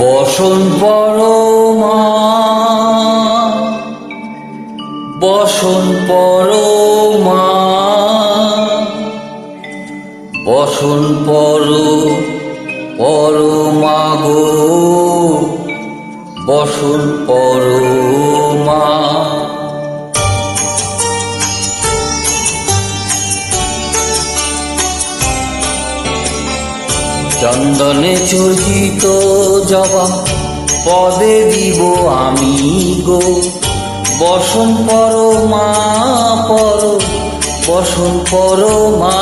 বসন পরমা বসন পরমা বসন পরমা গো বসন পরমা। চন্দনে চর্চিত জবা পদে দিব আমি গো বসন পরমা বসন পরমা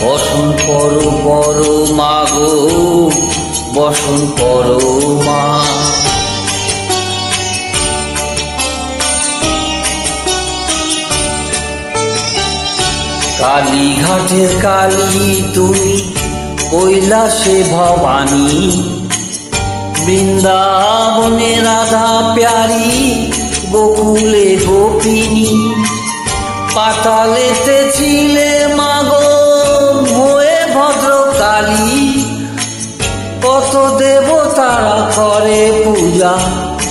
বসন পরমা গো বসন পরমা। কালীঘাটের কালী তুমি কৈলাসে ভবানী, বৃন্দাবনে রাধা প্যারি গোকুলে গোপিনী। পাতালেতে ছিলে মাগো হয়ে ভদ্রকালী, কত দেবতারা করে পূজা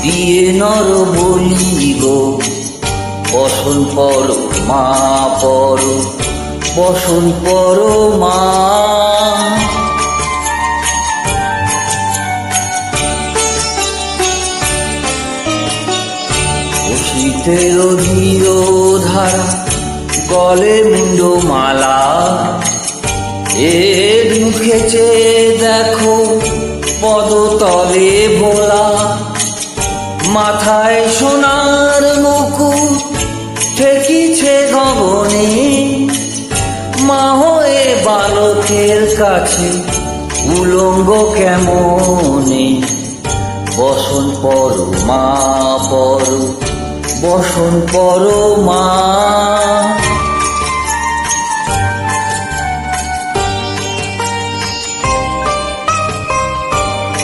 দিয়ে নর বলি গো বসন পরমা বসন পরমা। শীতের ধীর ধারা গলে মুন্ড মালা, এর মুখে চেয়ে দেখো পদতলে ভোলা। মাথায় সোনার মুকুট ঠেকিছে গগনে, মা হয়ে বালকের কাছে উলঙ্গ কেমনে বসন পরমা বসন পরমা।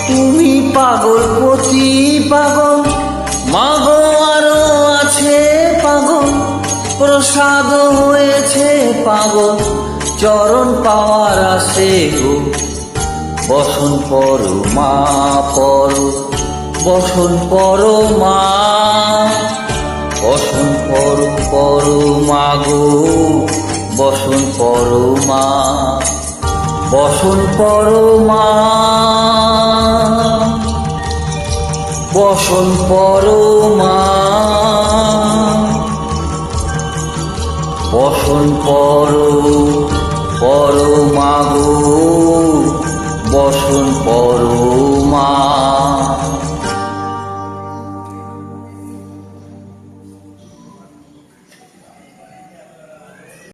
তুমি পাগল পতি পাগল মাগো, আরো আছে পাগল প্রসাদ হয়েছে পাগল চরণ পাওয়ার আসে গো বসন পরমা বসন পরমা বসন পরমা গো বসন পরমা বসন পরমা বসন পরমা বসন পরমা গো বসন পরমা।